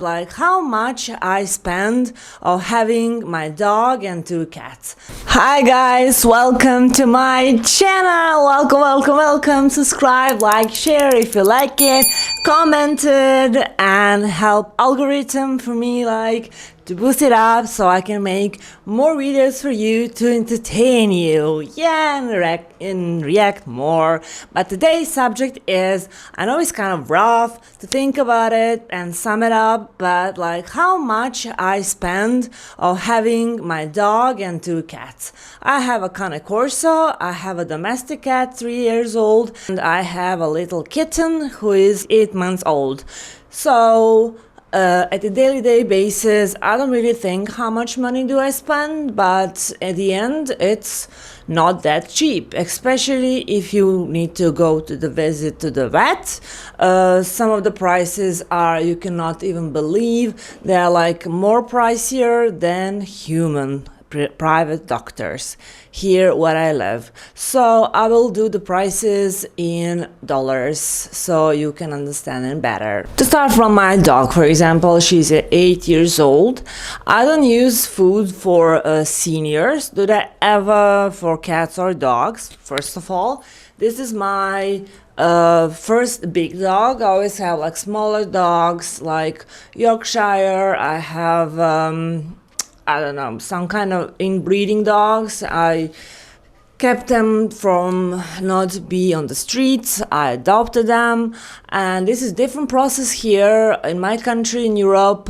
like how much I spend on having my dog and 2 cats. Hi guys, welcome to my channel. Welcome. Subscribe, like, share if you like it, comment it, and help algorithm for me like to boost it up so I can make more videos for you to entertain you, and react more. But today's subject is, I know it's kind of rough to think about it and sum it up, but like how much I spend on having my dog and 2 cats. I have a Cane Corso, I have a domestic cat 3 years old, and I have a little kitten who is 8 months old. So at a daily basis, I don't really think how much money do I spend, but at the end, it's not that cheap, especially if you need to go to the visit to the vet. Some of the prices are, you cannot even believe, they're like more pricier than human private doctors here where I live. So I will do the prices in dollars so you can understand it better. To start from my dog, for example, she's 8 years old. I don't use food for seniors. Do that ever for cats or dogs? First of all, this is my first big dog. I always have like smaller dogs like Yorkshire. I have I don't know, some kind of inbreeding dogs. I kept them from not be on the streets. I adopted them, and this is different process here in my country in Europe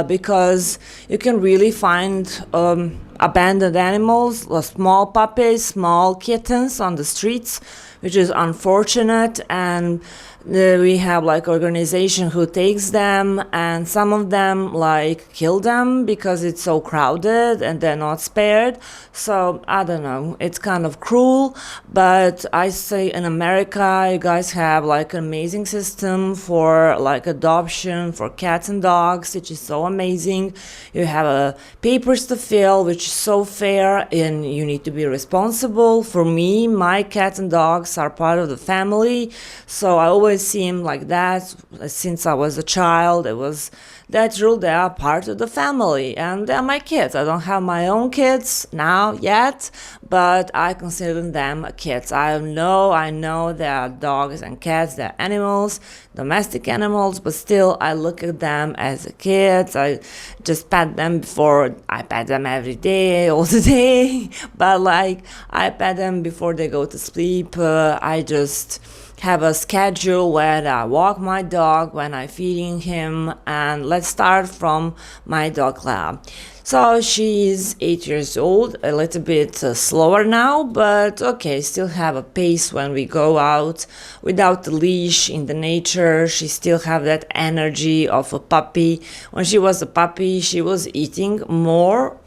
because you can really find abandoned animals, small puppies, small kittens on the streets, which is unfortunate. And we have like organization who takes them, and some of them like kill them because it's so crowded and they're not spared. So I don't know, it's kind of cruel, but I say in America you guys have like an amazing system for like adoption for cats and dogs, which is so amazing. You have papers to fill, which is so fair, and you need to be responsible. For me, my cats and dogs are part of the family, so I always see him like that. Since I was a child, it was that rule. They are part of the family and they're my kids. I don't have my own kids now yet, but I consider them kids. I know they are dogs and cats, they're animals, domestic animals, but still I look at them as kids. I just pet them before, I pet them every day, all the day, but like I pet them before they go to sleep. I just have a schedule where I walk my dog, when I'm feeding him. And let's start from my dog lab. So she's 8 years old, a little bit slower now, but okay, still have a pace when we go out without the leash in the nature. She still have that energy of a puppy. When she was a puppy, she was eating more.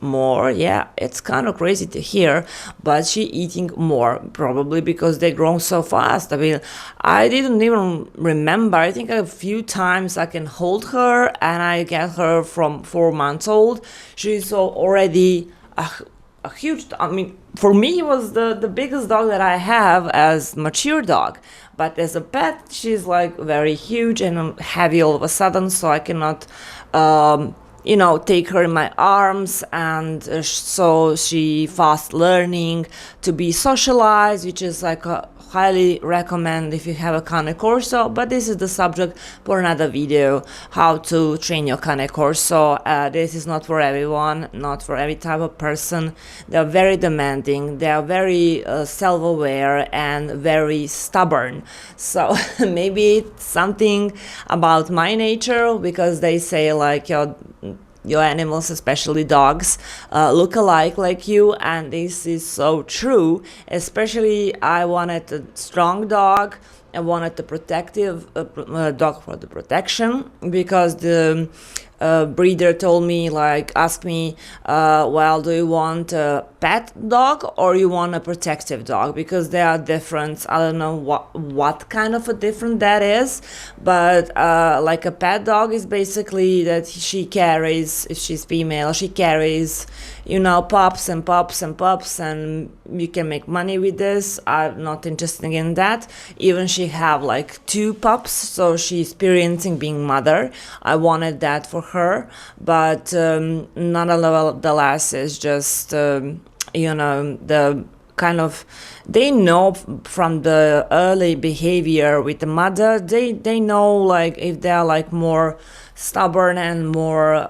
Yeah, it's kind of crazy to hear, but she eating more, probably because they grown so fast. I mean, I didn't even remember. I think a few times I can hold her, and I get her from 4 months old. She's already a huge, I mean, for me, he was the biggest dog that I have as mature dog. But as a pet, she's like very huge and heavy all of a sudden, so I cannot, take her in my arms. And so she fast learning to be socialized, which is like highly recommend if you have a Cane Corso, but this is the subject for another video, how to train your Cane Corso. This is not for everyone, not for every type of person. They are very demanding, they are very self-aware and very stubborn. So maybe it's something about my nature, because they say like your animals, especially dogs, look alike like you, and this is so true. Especially I wanted a strong dog. I wanted a protective dog for the protection, because the breeder told me, like, asked me, well, do you want a pet dog or you want a protective dog? Because they are different. I don't know what kind of a different that is, but like a pet dog is basically that she carries, if she's female, she carries, pups and pups and pups, and you can make money with this. I'm not interested in that. Even she have like 2 pups, so she's experiencing being mother. I wanted that for her, but nonetheless, it's just the kind of, they know from the early behavior with the mother, they know like if they're like more stubborn and more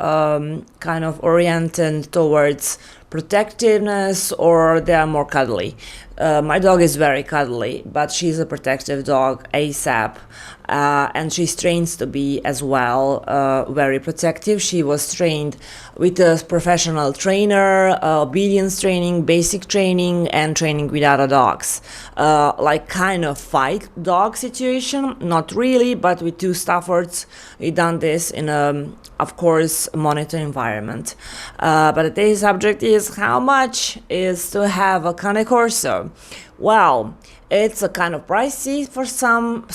kind of oriented towards protectiveness, or they are more cuddly. My dog is very cuddly, but she's a protective dog ASAP, and she's trained to be as well very protective. She was trained with a professional trainer, obedience training, basic training, and training with other dogs. Like kind of fight dog situation, not really, but with two Staffords, we done this in a, of course, monitor environment. But today's subject is how much is to have a Cane Corso. Well, it's a kind of pricey for some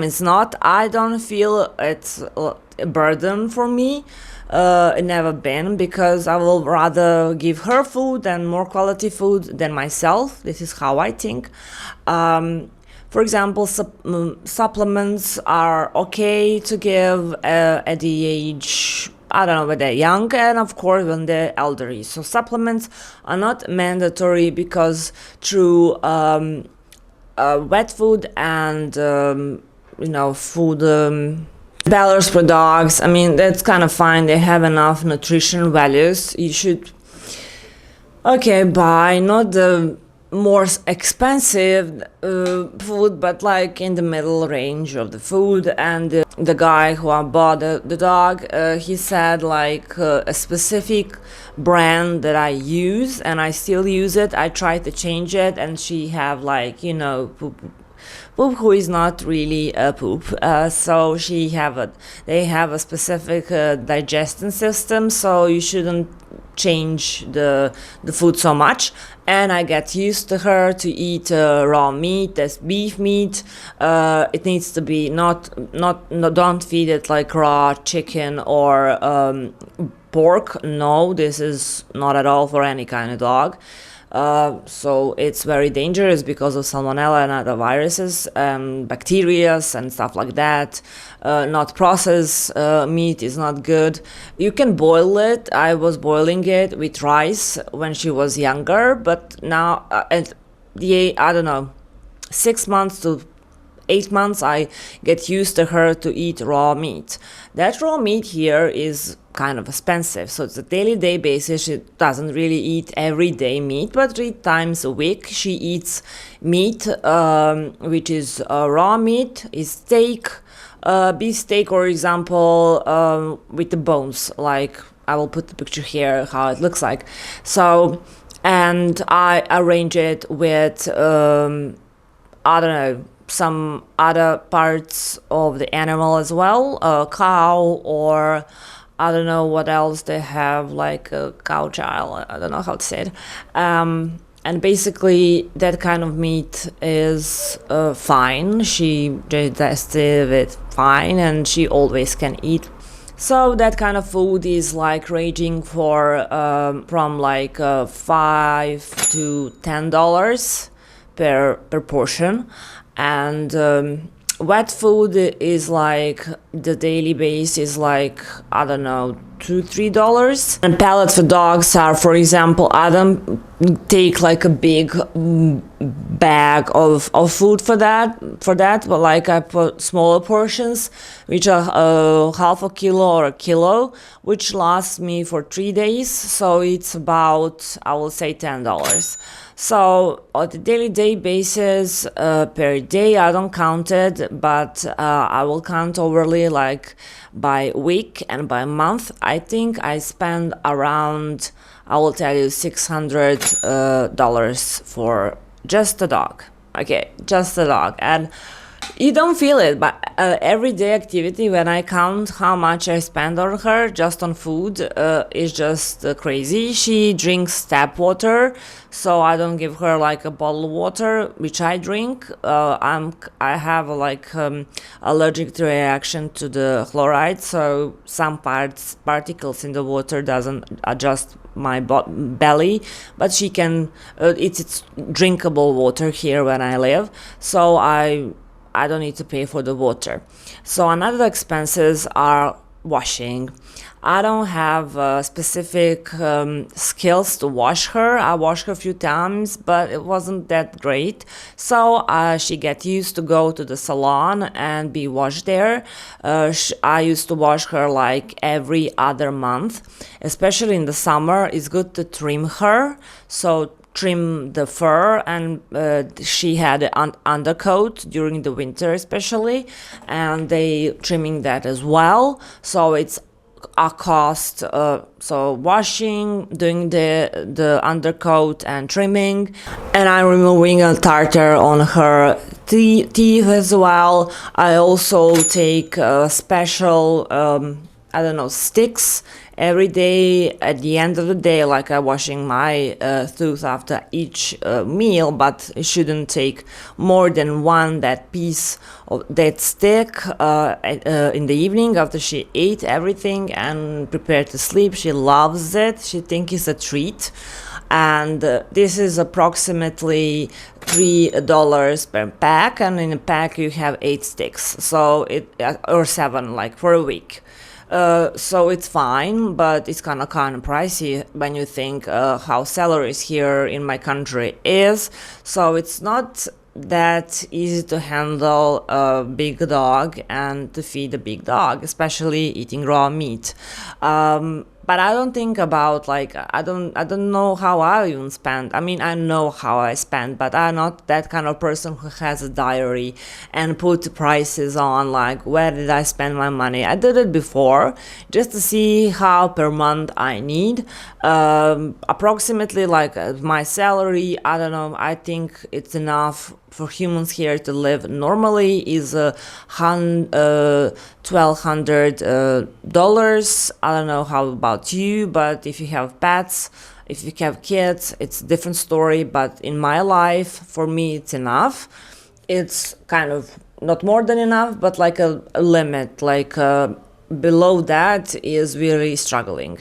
it's not. I don't feel it's a burden for me. It never been, because I will rather give her food and more quality food than myself. This is how I think. For example, supplements are okay to give at the age, I don't know, when they're young, and of course when they're elderly. So supplements are not mandatory, because through wet food and food balance for dogs, I mean, that's kind of fine. They have enough nutrition values. You should buy not the more expensive food, but like in the middle range of the food. And the guy who bought the dog, he said like a specific brand that I use, and I still use it. I tried to change it, and she have like poop who is not really a poop. So they have a specific digestion system, so you shouldn't change the food so much. And I get used to her to eat raw meat, as beef meat. It needs to be don't feed it like raw chicken or pork. No, this is not at all for any kind of dog. So it's very dangerous because of salmonella and other viruses, bacteria and stuff like that. Not processed meat is not good. You can boil it. I was boiling it with rice when she was younger, but now at I don't know, 6 months to 8 months, I get used to her to eat raw meat. That raw meat here is kind of expensive, so it's a day basis. She doesn't really eat everyday meat, but 3 times a week she eats meat, which is raw meat, is steak, beef steak, for example, with the bones. Like, I will put the picture here how it looks like. So, and I arrange it with I don't know, some other parts of the animal as well, a cow, or I don't know what else they have, like a cow child, I don't know how to say it. And basically that kind of meat is fine. She digested it fine, and she always can eat. So that kind of food is like ranging for from like $5 to $10 per portion. And wet food is like, the daily base is like, I don't know, $2-3. And pellets for dogs are, for example, I don't take like a big bag of food for that, but like I put smaller portions, which are half a kilo or a kilo, which lasts me for 3 days. So it's about, I will say, $10. So on the daily basis, per day, I don't count it, but I will count overly, like by week and by month. I think I spend around, I will tell you, $600 for just a dog. Okay, just a dog. And you don't feel it, but everyday activity, when I count how much I spend on her just on food, is just crazy. She drinks tap water, so I don't give her like a bottled water, which I drink. I have like allergic reaction to the chloride, so some particles in the water doesn't adjust my belly, but she can. It's drinkable water here when I live, so I don't need to pay for the water. So another expenses are washing. I don't have specific skills to wash her. I washed her a few times, but it wasn't that great. So she get used to go to the salon and be washed there. I used to wash her like every other month, especially in the summer. It's good to trim her. So trim the fur, and she had an undercoat during the winter especially, and they trimming that as well. So it's a cost, so washing, doing the undercoat and trimming, and I'm removing a tartar on her teeth as well. I also take special I don't know, sticks every day at the end of the day, like I'm washing my tooth after each meal, but it shouldn't take more than one that piece of that stick in the evening after she ate everything and prepared to sleep. She loves it. She thinks it's a treat. And this is approximately $3 per pack, and in a pack you have 8 sticks, so it or 7, like for a week. So it's fine, but it's kind of pricey when you think how salaries here in my country is. So it's not that easy to handle a big dog and to feed a big dog, especially eating raw meat. But I don't think about, like, I don't know how I even spend. I mean, I know how I spend, but I'm not that kind of person who has a diary and put prices on, like, where did I spend my money. I did it before just to see how per month I need. Approximately, like, my salary, I don't know, I think it's enough for humans here to live normally is $1,200. I don't know how about you, but if you have pets, if you have kids, it's a different story. But in my life, for me, it's enough. It's kind of not more than enough, but like a limit, like below that is really struggling,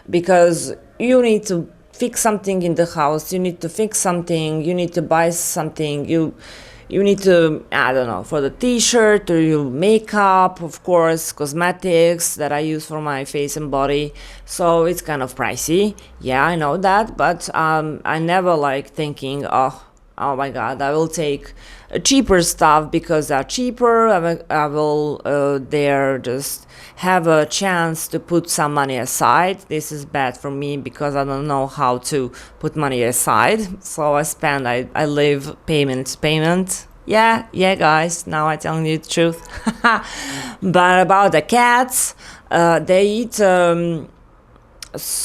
because you need to fix something in the house, you need to fix something, you need to buy something, you need to, I don't know, for the t-shirt or your makeup, of course, cosmetics that I use for my face and body. So it's kind of pricey. Yeah, I know that, but I never like thinking, oh my god, I will take cheaper stuff because they're cheaper. I will there just have a chance to put some money aside. This is bad for me because I don't know how to put money aside. So I live payment. Yeah, guys, now I'm telling you the truth. But about the cats, they eat so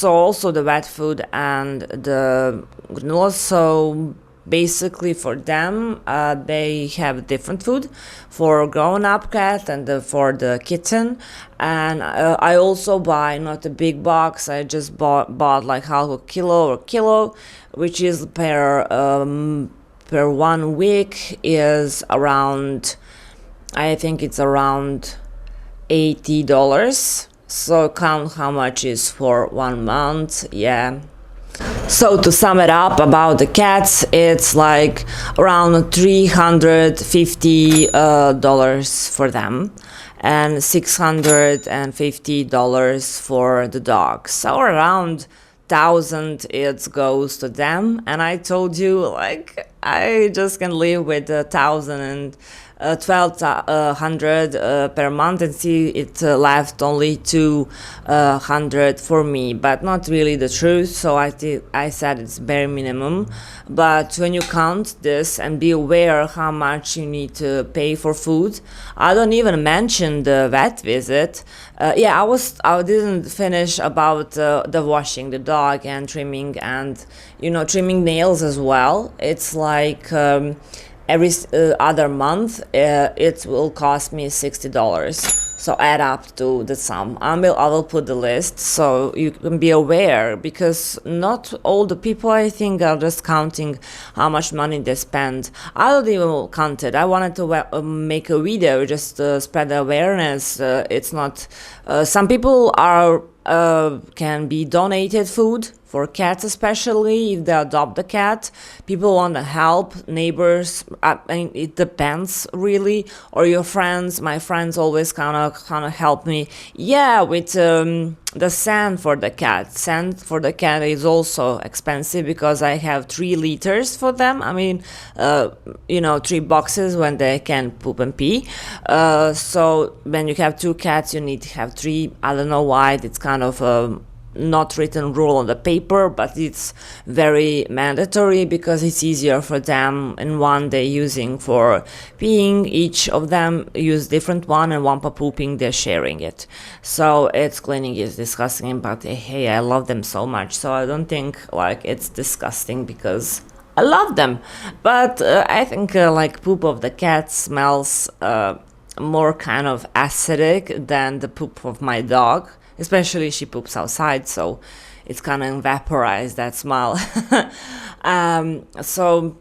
also the wet food and the granola. So basically for them, they have different food for grown-up cat and for the kitten. And I also buy not a big box. I just bought like half a kilo or kilo, which is per 1 week is around, I think it's around $80. So count how much is for 1 month. Yeah. So to sum it up about the cats, it's like around $350 for them and $650 for the dog. So around 1,000 it goes to them. And I told you, like, I just can live with 1,000 and 1,200 per month, and see it left only 200 for me, but not really the truth. So I said it's bare minimum. But when you count this and be aware how much you need to pay for food, I don't even mention the vet visit. I didn't finish about the washing the dog and trimming, and trimming nails as well. It's like every other month it will cost me $60. So add up to the sum. I will put the list so you can be aware, because not all the people, I think, are just counting how much money they spend. I don't even count it. I wanted to make a video just to spread the awareness. It's not some people are can be donated food for cats, especially if they adopt a cat. People want to help neighbors. I mean, it depends really, or your friends. My friends always kind of help me. Yeah, with the sand for the cat. Sand for the cat is also expensive because I have 3 liters for them. I mean, 3 boxes when they can poop and pee. So when you have 2 cats, you need to have 3. I don't know why. It's kind of not written rule on the paper, but it's very mandatory because it's easier for them. And one they're using for peeing, each of them use different one, and one for pooping they're sharing it. So it's cleaning is disgusting, but hey, I love them so much, so I don't think like it's disgusting because I love them. But I think like poop of the cat smells more kind of acidic than the poop of my dog, especially she poops outside, so it's kind of vaporized that smell. So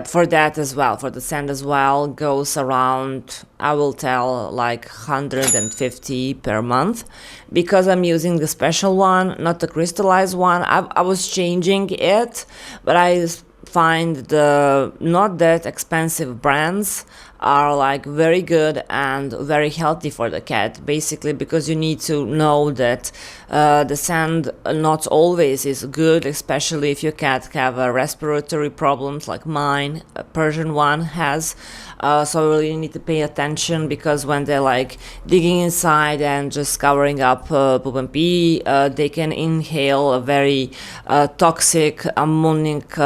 for that as well, for the sand as well, goes around, I will tell, like 150 per month, because I'm using the special one, not the crystallized one. I was changing it, but I find the not that expensive brands are like very good and very healthy for the cat, basically because you need to know that the sand not always is good, especially if your cat have respiratory problems like mine, a Persian one has. So really you need to pay attention, because when they're like digging inside and just covering up poop and pee, they can inhale a very toxic ammonic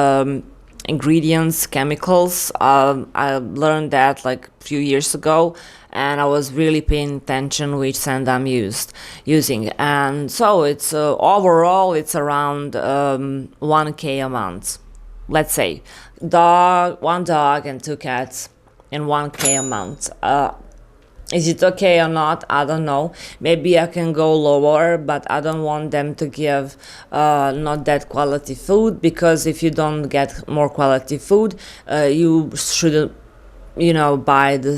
ingredients, chemicals. I learned that like a few years ago, and I was really paying attention which sand I'm using. And so it's overall it's around 1K a month. Let's say one dog and 2 cats, and 1K a month. Is it okay or not? I don't know. Maybe I can go lower, but I don't want them to give not that quality food, because if you don't get more quality food, you shouldn't buy the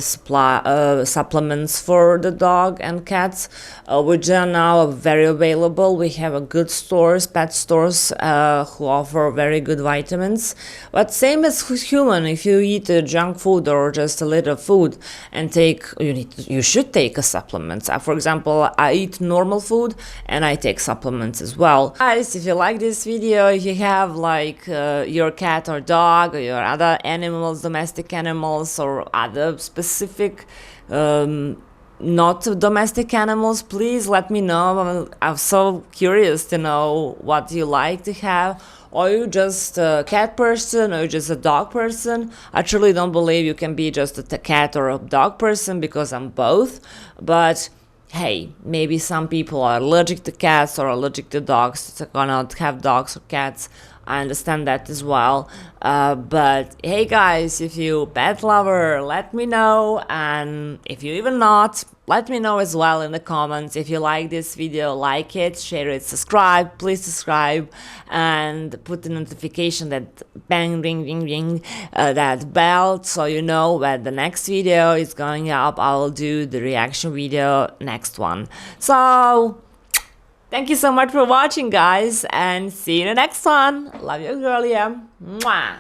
supplements for the dog and cats, which are now very available. We have a good stores, pet stores, who offer very good vitamins. But same as human, if you eat junk food or just a little food and you should take a supplements. For example, I eat normal food and I take supplements as well. Guys, if you like this video, if you have like your cat or dog or your other animals, domestic animals, or other specific not domestic animals, please let me know. I'm so curious to know what you like to have. Or you just a cat person, or you just a dog person. I truly don't believe you can be just a cat or a dog person, because I'm both. But hey, maybe some people are allergic to cats or allergic to dogs, so cannot have dogs or cats. I understand that as well. But hey guys, if you pet lover, let me know. And if you even not, let me know as well in the comments. If you like this video, like it, share it, subscribe. Please subscribe and put the notification, that bang, ring, ring, ring, that bell, so you know when the next video is going up. I will do the reaction video next one. So thank you so much for watching, guys, and see you in the next one. Love you, girl. Yeah. Mwah.